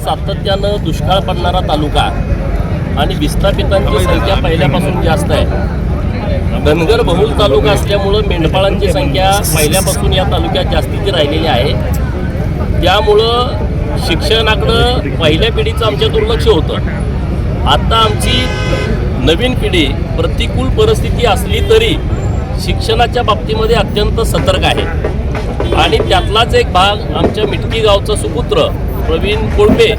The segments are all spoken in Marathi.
सातत्यानं दुष्काळ पडणारा तालुका आणि विस्थापितांची संख्या पहिल्यापासून जास्त आहे. धनगर बहुल तालुका असल्यामुळं मेंढपाळांची संख्या पहिल्यापासून या तालुक्यात जास्तीची राहिलेली आहे. त्यामुळं शिक्षणाकडं पहिल्या पिढीचं आमच्या दुर्लक्ष होतं. आता आमची नवीन पिढी प्रतिकूल परिस्थिती असली तरी शिक्षणाच्या बाबतीमध्ये अत्यंत सतर्क आहे. आणि त्यातलाच एक भाग आमच्या मिटकी गावचा सुपुत्र प्रवीण कोळपे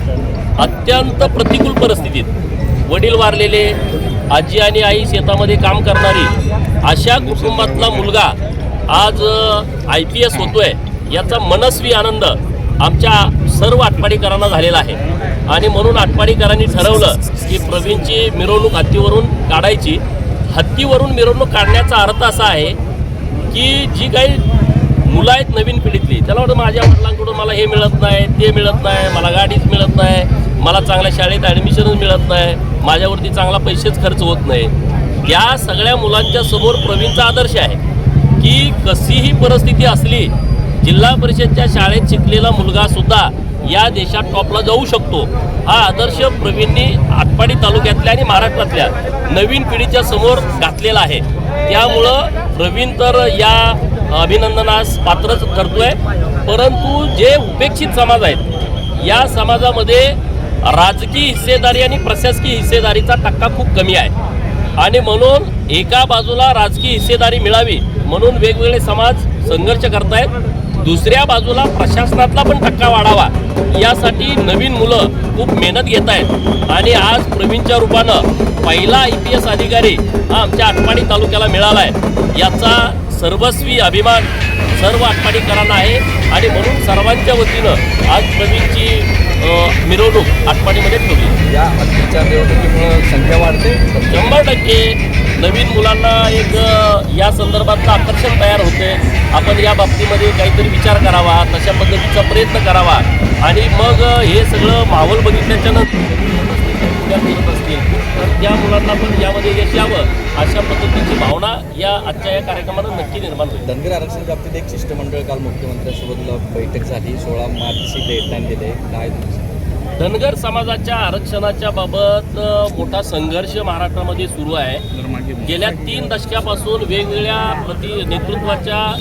अत्यंत प्रतिकूल परिस्थितीत, वडील वारलेले, आजी आणि आई शेतामध्ये काम करणारी अशा कुटुंबातला मुलगा आज IPS होतोय याचा मनस्वी आनंद आमच्या सर्व आटपाडीकरांना झालेला आहे. आणि म्हणून आटपाडीकरांनी ठरवलं की प्रवीणची मिरवणूक हत्तीवरून काढायची. हत्तीवरून मिरवणूक काढण्याचा अर्थ असा आहे की जी काही मुलं आहेत नवीन पिढीतली, त्याला वाटतं माझ्या वडिलांकडून मला हे मिळत नाही, ते मिळत नाही, मला गाडीच मिळत नाही, मला चांगल्या शाळेत ॲडमिशनच मिळत नाही, माझ्यावरती चांगला पैसेच खर्च होत नाही. या सगळ्या मुलांच्या समोर प्रवीणचा आदर्श आहे की कशीही परिस्थिती असली, जिल्हा परिषदच्या शाळेत शिकलेला मुलगासुद्धा या देशात टॉपला जाऊ शकतो. हा आदर्श प्रवीणनी आटपाडी तालुक्यातल्या आणि महाराष्ट्रातल्या नवीन पिढीच्या समोर घातलेला आहे. त्यामुळं प्रवीण तर या अभिनंदनास पात्रच ठरतोय. परंतु जे उपेक्षित समाज आहेत या समाजामध्ये राजकीय हिस्सेदारी आणि प्रशासकीय हिस्सेदारीचा टक्का खूप कमी आहे. आणि म्हणून एका बाजूला राजकीय हिस्सेदारी मिळावी म्हणून वेगवेगळे समाज संघर्ष करतायत, दुसऱ्या बाजूला प्रशासनातला पण टक्का वाढावा यासाठी नवीन मुलं खूप मेहनत घेत आहेत. आणि आज प्रवीणच्या रूपानं पहिला IPS अधिकारी हा आमच्या आटपाडी तालुक्याला मिळाला आहे. याचा सर्वस्वी अभिमान सर्व आटपाडीकरांना आहे. आणि म्हणून सर्वांच्या वतीनं आज प्रवीणची मिरवणूक आटपाडीमध्ये ठेवली. या हत्तीच्या मिरवणुकीमुळे संख्या वाढते 100%. नवीन मुलांना एक या संदर्भातलं आकर्षण तयार होते. आपण या बाबतीमध्ये काहीतरी विचार करावा, तशा पद्धतीचा प्रयत्न करावा. आणि मग हे सगळं माहोल बघितल्याच्यानंतर करत असतील तर त्या मुलांना पण यामध्ये यश यावं अशा पद्धतीची भावना या आजच्या या कार्यक्रमानं नक्की निर्माण होईल. धनगर आरक्षण बाबतीत एक शिष्टमंडळ काल मुख्यमंत्र्यांसोबत बैठक झाली. 16 मार्चची डेडलाईन दिली. काय धनगर समाजाच्या आरक्षणाच्या बाबत मोठा संघर्ष महाराष्ट्रामध्ये सुरू आहे. गेल्या 3 दशकापासून वेगवेगळ्या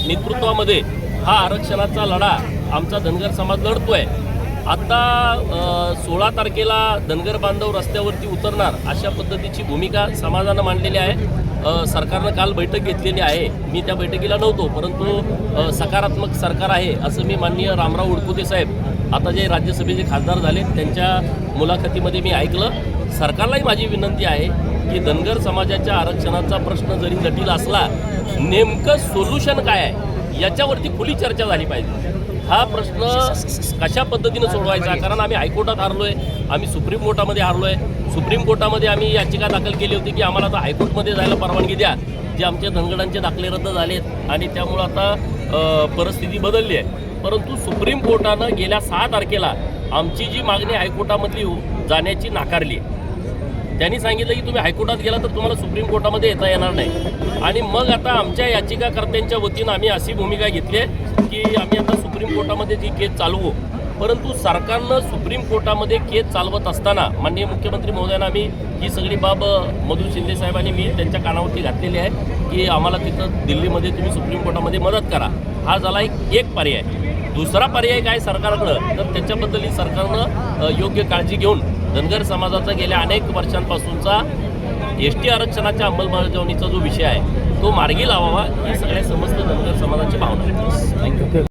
नेतृत्वामध्ये हा आरक्षणाचा लढा आमचा धनगर समाज लढतोय. आता 16 तारखेला धनगर बांधव रस्त्यावरती उतरणार अशा पद्धतीची भूमिका समाजानं मांडलेली आहे. सरकारनं काल बैठक घेतलेली आहे. मी त्या बैठकीला नव्हतो, परंतु सकारात्मक सरकार आहे असं मी माननीय रामराव उडकुते साहेब आता जे राज्यसभेचे खासदार झालेत त्यांच्या मुलाखतीमध्ये मी ऐकलं. सरकारलाही माझी विनंती आहे की धनगर समाजाच्या आरक्षणाचा प्रश्न जरी जटिल असला, नेमकं सोल्युशन काय आहे याच्यावरती खुली चर्चा झाली पाहिजे. हा प्रश्न कशा पद्धतीनं सोडवायचा, कारण आम्ही हायकोर्टात हारलो आहे, आम्ही सुप्रीम कोर्टामध्ये हारलो आहे. सुप्रीम कोर्टामध्ये आम्ही याचिका दाखल केली होती की आम्हाला आता हायकोर्टमध्ये जायला परवानगी द्या, जे आमच्या धनगरांचे दाखले रद्द झालेत आणि त्यामुळं आता परिस्थिती बदलली आहे. परंतु सुप्रीम कोर्टानं गेल्या 6 तारखेला आमची जी मागणी हायकोर्टामधली जाण्याची नाकारली. त्यांनी सांगितलं की तुम्ही हायकोर्टात गेला तर तुम्हाला सुप्रीम कोर्टामध्ये येता येणार नाही. आणि मग आता आमच्या याचिकाकर्त्यांच्या वतीनं आम्ही अशी भूमिका घेतली आहे की आम्ही आता सुप्रीम कोर्टामध्ये ती केस चालवू. परंतु सरकारनं सुप्रीम कोर्टामध्ये केस चालवत असताना माननीय मुख्यमंत्री महोदयांना आम्ही ही सगळी बाब मधु शिंदे साहेबांनी मी त्यांच्या कानावरती घातलेली आहे की आम्हाला तिथं दिल्लीमध्ये तुम्ही सुप्रीम कोर्टामध्ये मदत करा. हा झाला एक पर्याय. दुसरा पर्याय काय सरकारकडं, तर त्याच्याबद्दलही सरकारनं योग्य काळजी घेऊन धनगर समाजाचा गेल्या अनेक वर्षांपासूनचा ST आरक्षणाच्या अंमलबजावणीचा जो विषय आहे तो मार्गी लावावा ही सगळ्या समस्त धनगर समाजाची भावना आहे. थँक्यू.